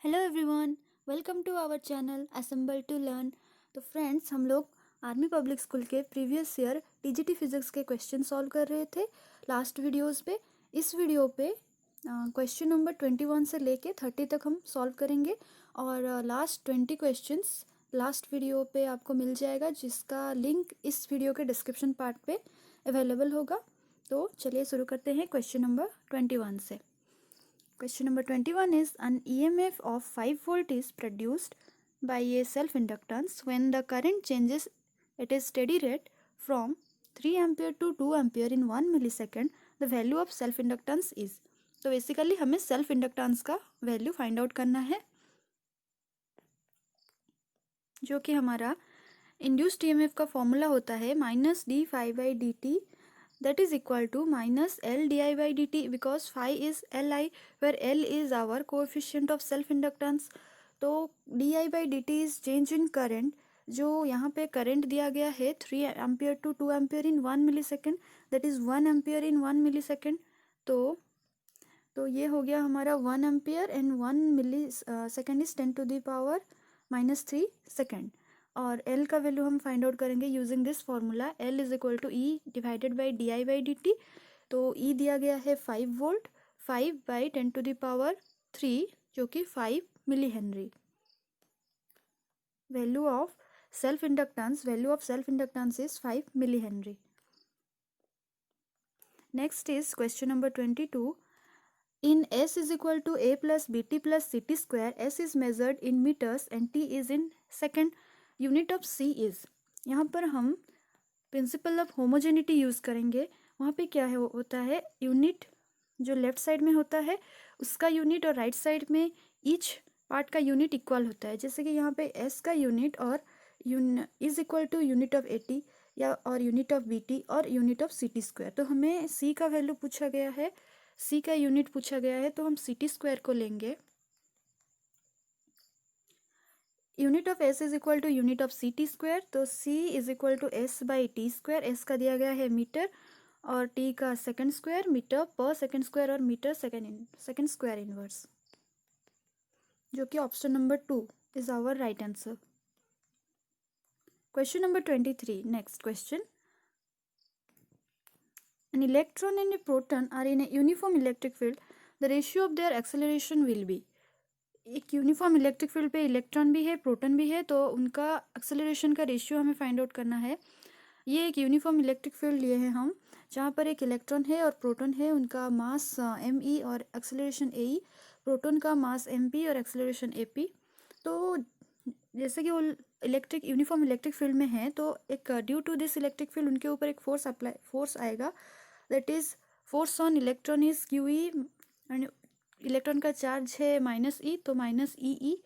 Hello everyone, welcome to our channel assemble to learn. तो friends, हम लोग army public school के previous year TGT physics के question solve कर रहे थे लास्ट वीडियोस पे। इस वीडियो पे क्वेश्चन नंबर 21 से लेके 30 तक हम सॉल्व करेंगे और लास्ट 20 क्वेश्चंस लास्ट वीडियो पे आपको मिल जाएगा, जिसका लिंक इस वीडियो के डिस्क्रिप्शन पार्ट पे अवेलेबल होगा। तो चलिए शुरू करते हैं क्वेश्चन नंबर 21 से। Question number 21 is an EMF of 5 volt is produced by a self-inductance when the current changes at a steady rate from 3 ampere to 2 ampere in 1 millisecond. The value of self-inductance is। तो basically हमें self inductance का value find out करना है, जो कि हमारा induced EMF का formula होता है -d∅dt, that is equal to -L di/dt, because phi is Li, where L is our coefficient of self inductance। तो di/dt is change in current। जो यहाँ पे करंट दिया गया है 3 ampere to 2 ampere in 1 millisecond, that is 1 ampere in 1 millisecond. तो ये हो गया हमारा 1 ampere and 1 millisecond is 10⁻³ second. और L का वैल्यू हम फाइंड आउट करेंगे using this formula, L is equal to E divided by di/dt। तो E दिया गया है 5 वोल्ट, 5/10⁻³ जो कि 5 millihenry. Value of self inductance is 5 millihenry. Next is question number 22। In S is equal to A plus BT plus CT square, S is measured in meters and T is in second. Unit of C is। यहाँ पर हम principle of homogeneity use करेंगे। वहाँ पे क्या है होता है, यूनिट जो लेफ्ट साइड में होता है उसका यूनिट और राइट साइड में ईच पार्ट का यूनिट इक्वल होता है। जैसे कि यहाँ पे S का यूनिट और is equal to unit of AT या और यूनिट ऑफ BT और यूनिट ऑफ CT स्क्वायर। तो हमें C का वैल्यू पूछा गया है, C का यूनिट पूछा गया है, तो हम CT स्क्वायर को लेंगे। Unit of S is equal to unit of CT square, तो C is equal to S/T square. S का दिया गया है मीटर और T का सेकेंड स्क्वायर, मीटर पर सेकेंड स्क्वायर और मीटर सेकेंड स्क्वायर इनवर्स, जो कि option number 2 is our right answer. Question number 23। Next question. An electron and a proton are in a uniform electric field. The ratio of their acceleration will be। एक uniform electric field पे electron भी है, proton भी है, तो उनका acceleration का ratio हमें फाइंड आउट करना है। ये एक यूनिफॉर्म इलेक्ट्रिक फील्ड लिए हैं हम, जहाँ पर एक इलेक्ट्रॉन है और प्रोटॉन है, उनका मास me और एक्सेलरेशन ae, प्रोटॉन का मास mp और एक्सेलरेशन ap। तो जैसे कि वो यूनिफॉर्म इलेक्ट्रिक फील्ड में है, तो एक due to this electric field उनके ऊपर एक फोर्स आएगा, that is force on electron is QE, and electron का चार्ज है -e, तो -EE,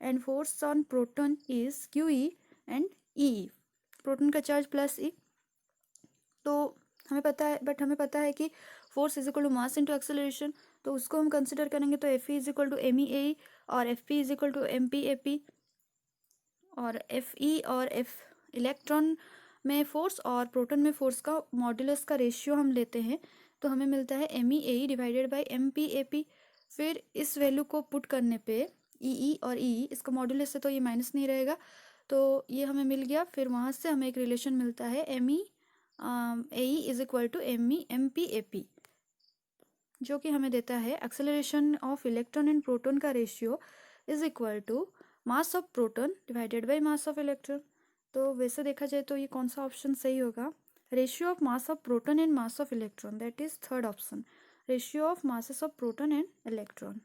and force on proton is QE and EE, proton का चार्ज +E। तो हमें पता है कि force is equal to mass into acceleration, तो उसको हम कंसिडर करेंगे तो Fe is equal to MEAE और Fp is equal to MPAP। और Fe और F इलेक्ट्रॉन में फोर्स और प्रोटॉन में फोर्स का मॉड्यूलस का रेशियो हम लेते हैं, तो हमें मिलता है MEAE डिवाइडेड बाई MPAP। फिर इस वैल्यू को पुट करने पे EE और EE, इसका मॉड्यूलस से तो ये माइनस नहीं रहेगा, तो ये हमें मिल गया। फिर वहाँ से हमें एक रिलेशन मिलता है MEAE is equal to MPAP, जो कि हमें देता है acceleration of electron and proton का ratio is equal to mass of proton divided by mass of electron. तो वैसे देखा जाए तो ये कौन सा ऑप्शन सही होगा, ratio of mass of proton and mass of electron, that is third option, ratio of masses of proton and electron.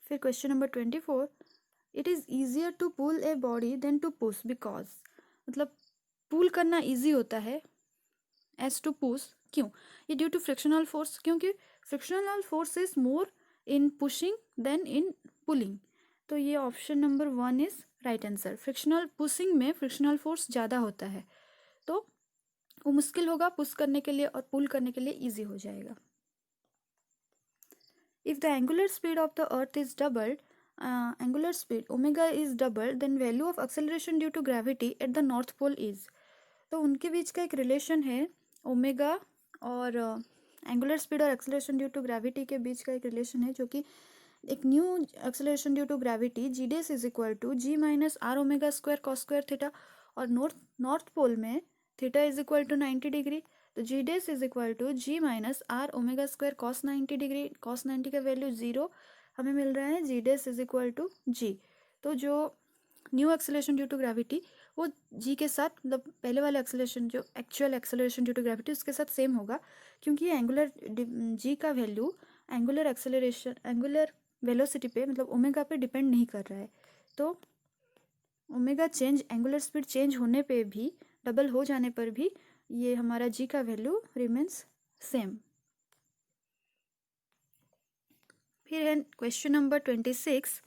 फिर question number 24। It is easier to pull a body than to push because, मतलब pull करना easy होता है as to push, क्यों? ये due to frictional force, क्योंकि frictional force is more in pushing than in pulling. तो ये option number 1 is right answer. Frictional pushing में फ्रिक्शनल फोर्स ज़्यादा होता है, तो वो मुश्किल होगा पुश करने के लिए, और पुल करने के लिए ईजी हो जाएगा। If the angular speed of the earth is doubled, angular speed omega is doubled, then value of acceleration due to gravity at the north pole is. तो उनके बीच का एक रिलेशन है, ओमेगा और एंगुलर स्पीड और एक्सेलरेशन ड्यू टू ग्रेविटी के बीच का एक रिलेशन है, जो कि एक new acceleration due to gravity G dash is equal to G minus R omega square cos square theta, और नॉर्थ पोल में theta is equal to 90 degree, तो जी dash is equal to G minus R omega square cos 90 degree, cos 90 का value 0 हमें मिल रहा है, जी dash is equal to जी। तो जो new acceleration due to gravity वो जी के साथ, मतलब पहले वाले एक्सेलरेशन जो actual acceleration due to gravity उसके साथ सेम होगा, क्योंकि ये एंगुलर जी का value angular acceleration angular velocity पे, मतलब ओमेगा पे डिपेंड नहीं कर रहा है। तो omega change, angular speed change होने पे भी, डबल हो जाने पर भी ये हमारा जी का वैल्यू रिमेन्स सेम। फिर है question number 26।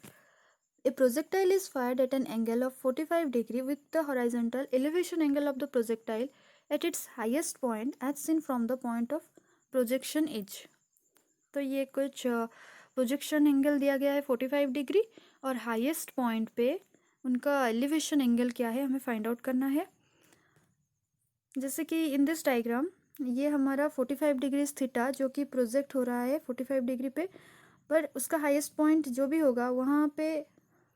A projectile is fired at an angle of 45 degree with the horizontal elevation angle of the projectile at its highest point as seen from the point of projection edge। तो ये कुछ projection angle दिया गया है 45 degree, और highest point पे उनका elevation angle क्या है हमें फाइंड आउट करना है। जैसे कि इन दिस डायग्राम ये हमारा 45 डिग्री थीटा जो कि प्रोजेक्ट हो रहा है 45 डिग्री पे, पर उसका हाईएस्ट पॉइंट जो भी होगा वहाँ पे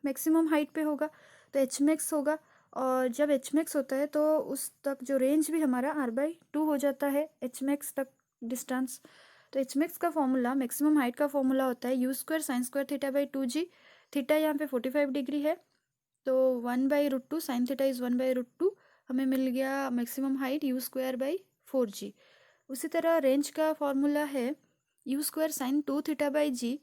मैक्सिमम हाइट पे होगा, तो एच मैक्स होगा, और जब एच मैक्स होता है तो उस तक जो रेंज भी हमारा r/2 हो जाता है एच मैक्स तक डिस्टेंस। तो एच मैक्स का फॉर्मूला, मैक्सिमम हाइट का फॉर्मूला होता है यू स्क्वायर साइन स्क्वायर थीटा/2g। थीटा यहाँ पे 45 डिग्री है, तो 1/√2 साइन थीटा इज़ 1/√2, हमें मिल गया maximum height you square by 4g। उसी तरह रेंज का फॉर्मूला है यू स्क्वायर साइन 2 थीटा/g,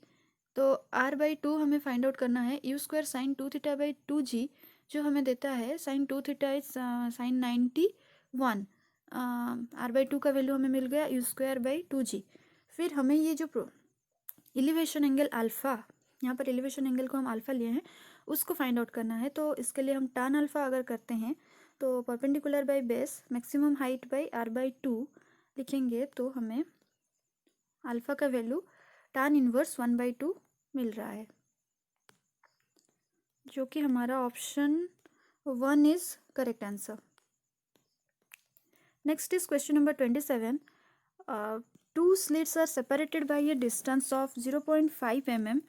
तो r/2 हमें फाइंड आउट करना है यू स्क्वायर साइन 2 थीटा/2g, जो हमें देता है sign 2 theta is sine 91, r/2 का वैल्यू हमें मिल गया यू स्क्वायर बाई 2g। फिर हमें ये जो एलिवेशन एंगल अल्फ़ा, यहाँ पर एलिवेशन एंगल को हम अल्फ़ा लिए हैं, उसको फाइंड आउट करना है। तो इसके लिए हम tan अल्फ़ा अगर करते हैं तो perpendicular by base maximum height by r/2 लिखेंगे, तो हमें अल्फ़ा का वैल्यू tan इनवर्स 1/2 मिल रहा है, जो कि हमारा option 1 is correct answer. Next is question number 27। Two slits are separated by a distance of 0.5 mm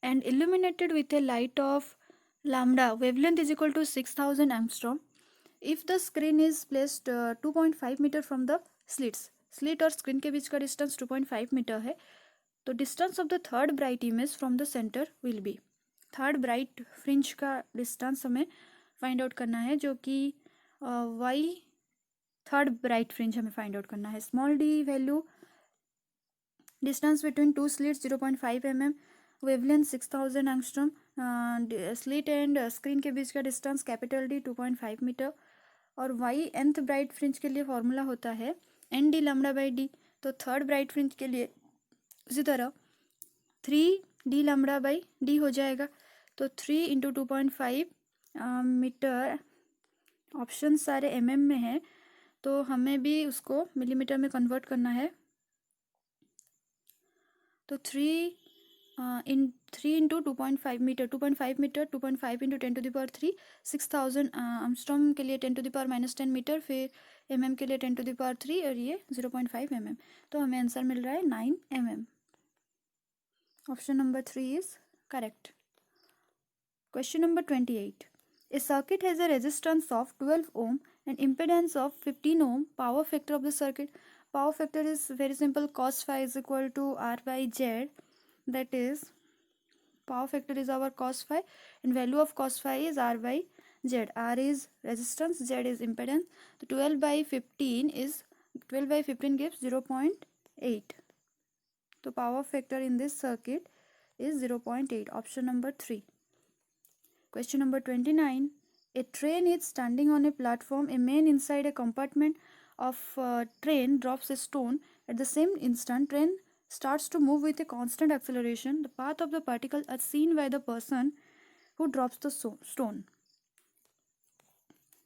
and illuminated with a light of lambda wavelength is equal to 6000 angstrom. If the screen is placed 2.5 metre from the slits, slit और screen के बीच का distance 2.5 metre है, तो distance of the third bright image from the centre will be. Third bright fringe का distance हमें find out करना है, जो कि वाई थर्ड ब्राइट फ्रिंज हमें फाइंड आउट करना है। Small D value, distance between two slits 0.5 mm, wavelength 6000 angstrom, slit and screen के बीच का डिस्टेंस कैपिटल डी 2.5 मीटर, और वाई nth ब्राइट फ्रिंज के लिए फॉर्मूला होता है N D lambda by D. तो थर्ड ब्राइट फ्रिंज के लिए उसी तरह 3d लैम्डा बाई डी हो जाएगा, तो 3 इंटू 2.5 मीटर, ऑप्शन सारे mm में है तो हमें भी उसको मिलीमीटर में कन्वर्ट करना है। तो 3 into 2.5 metre, 2.5 metre 2.5 into 10⁻³ 6000 Armstrong के लिए 10⁻⁻10 मीटर, फिर mm के लिए 10⁻³ और ये 0.5 mm, तो हमें आंसर मिल रहा है 9 mm। Option number 3 is correct. Question number 28। A circuit has a resistance of 12 ohm and impedance of 15 ohm. Power factor of the circuit. Power factor is very simple, cos phi is equal to r by z, that is power factor is our cos phi and value of cos phi is r by z. R is resistance, z is impedance, so 12 by 15 gives 0.8, so power factor in this circuit is 0.8, option number 3। Question number 29. A train is standing on a platform. A man inside a compartment of train drops a stone. At the same instant, train starts to move with a constant acceleration. The path of the particle are seen by the person who drops the stone.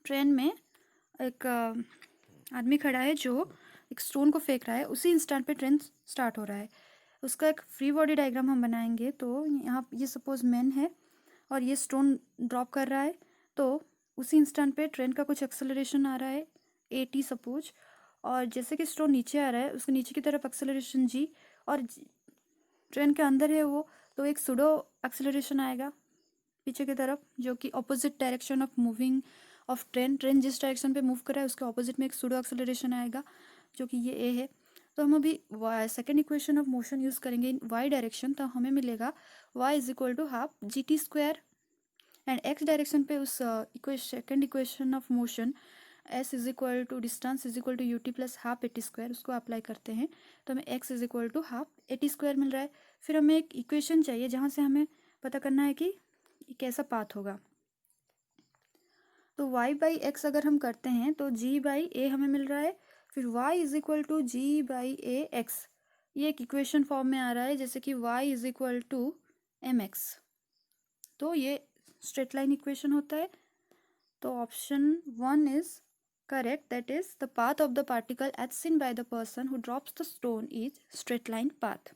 Train में एक आदमी खड़ा है जो एक stone को फेंक रहा है, उसी इंस्टेंट पे ट्रेन स्टार्ट हो रहा है। उसका एक फ्री बॉडी डायग्राम हम बनाएंगे। तो यहाँ ये सपोज मैन है और ये स्टोन ड्रॉप कर रहा है, तो उसी इंस्टेंट पे ट्रेन का कुछ एक्सेलरेशन आ रहा है 80 सपोज, और जैसे कि स्टोन नीचे आ रहा है उसके नीचे की तरफ एक्सेलरेशन g, और ट्रेन के अंदर है वो, तो एक सुडो एक्सेलरेशन आएगा पीछे की तरफ, जो कि opposite direction of moving of train जिस डायरेक्शन पे मूव कर रहा है उसके ऑपोजिट में एक सुडो एक्सेलरेशन आएगा, जो कि ये ए है। तो हम अभी second equation of motion use करेंगे इन वाई डायरेक्शन, तो हमें मिलेगा y is equal to half g t square, and x direction पे उस second equation of motion s is equal to distance is equal to u t plus half a t square, उसको apply करते हैं तो हमें x is equal to half a t square मिल रहा है। फिर हमें एक इक्वेशन चाहिए जहाँ से हमें पता करना है कि कैसा पाथ होगा। तो y बाई एक्स अगर हम करते हैं तो g बाई ए हमें मिल रहा है, फिर y is equal to G by A X, ये एक इक्वेशन फॉर्म में आ रहा है जैसे कि y is equal to M X, तो ये स्ट्रेट लाइन इक्वेशन होता है। तो option 1 is correct, that is the path of the particle as seen by the person who drops the stone is straight line path.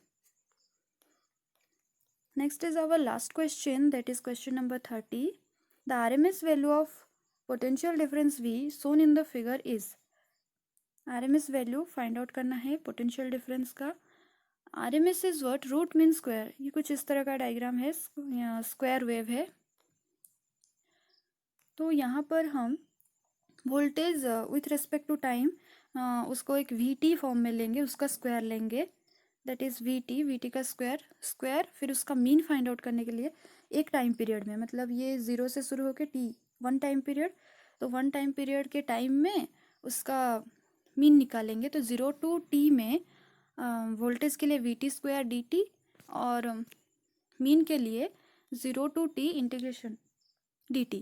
Next is our last question, that is question number 30। The RMS value of potential difference V shown in the figure is, RMS value find out करना है potential difference का। RMS is what, root mean square, ये कुछ इस तरह का diagram है, square wave है। तो यहाँ पर हम voltage with respect to time उसको एक VT फॉर्म में लेंगे, उसका स्क्वायर लेंगे, दैट इज VT का स्क्वायर, फिर उसका मीन फाइंड आउट करने के लिए एक टाइम पीरियड में, मतलब ये 0 से शुरू होकर T 1 टाइम पीरियड, तो 1 टाइम पीरियड के टाइम में उसका मीन निकालेंगे। तो 0 टू T में वोल्टेज के लिए VT स्क्वायर DT, और मीन के लिए 0 टू T इंटीग्रेशन DT,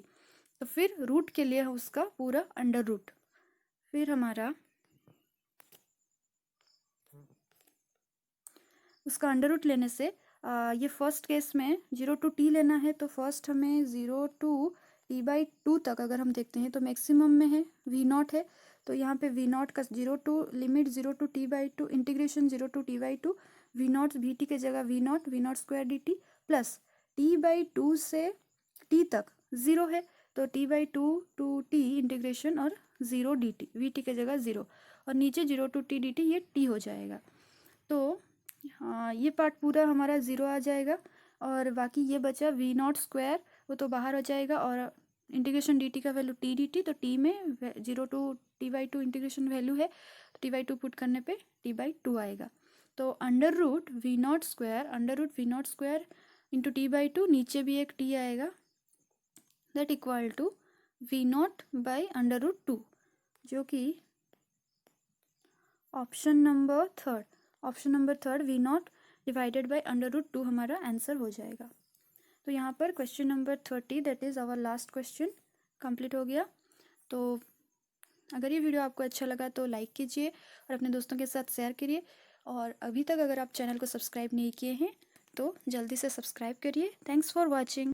तो फिर रूट के लिए उसका पूरा अंडर रूट। फिर हमारा उसका अंडर रूट लेने से ये फर्स्ट केस में 0 टू T लेना है, तो फर्स्ट हमें 0 टू T बाई 2 तक अगर हम देखते हैं तो मैक्सिमम में है V0 है, तो यहाँ पे V0 का 0 to limit 0 to T by 2 integration 0 to T by 2 V0 VT के जगह V0 square DT plus T by 2 से T तक 0 है, तो T by 2 to T integration और 0 DT, VT के जगह 0, और नीचे 0 टू T DT ये T हो जाएगा। तो हाँ, ये पार्ट पूरा हमारा 0 आ जाएगा, और बाकी ये बचा V0 स्क्वायर, वो तो बाहर हो जाएगा, और इंटीग्रेशन DT का वैल्यू T DT, तो T में 0 to T by 2 integration value है, तो T बाई 2 पुट करने पे T बाई 2 आएगा। तो under root V0 square into T by 2, नीचे भी एक T आएगा, that equal to V0 by under root 2, जो कि option number third V0 divided by under root 2 हमारा आंसर हो जाएगा। तो यहाँ पर question number 30, that is our last question, complete हो गया। तो अगर ये वीडियो आपको अच्छा लगा तो लाइक कीजिए और अपने दोस्तों के साथ शेयर करिए, और अभी तक अगर आप चैनल को सब्सक्राइब नहीं किए हैं तो जल्दी से सब्सक्राइब करिए। Thanks for watching.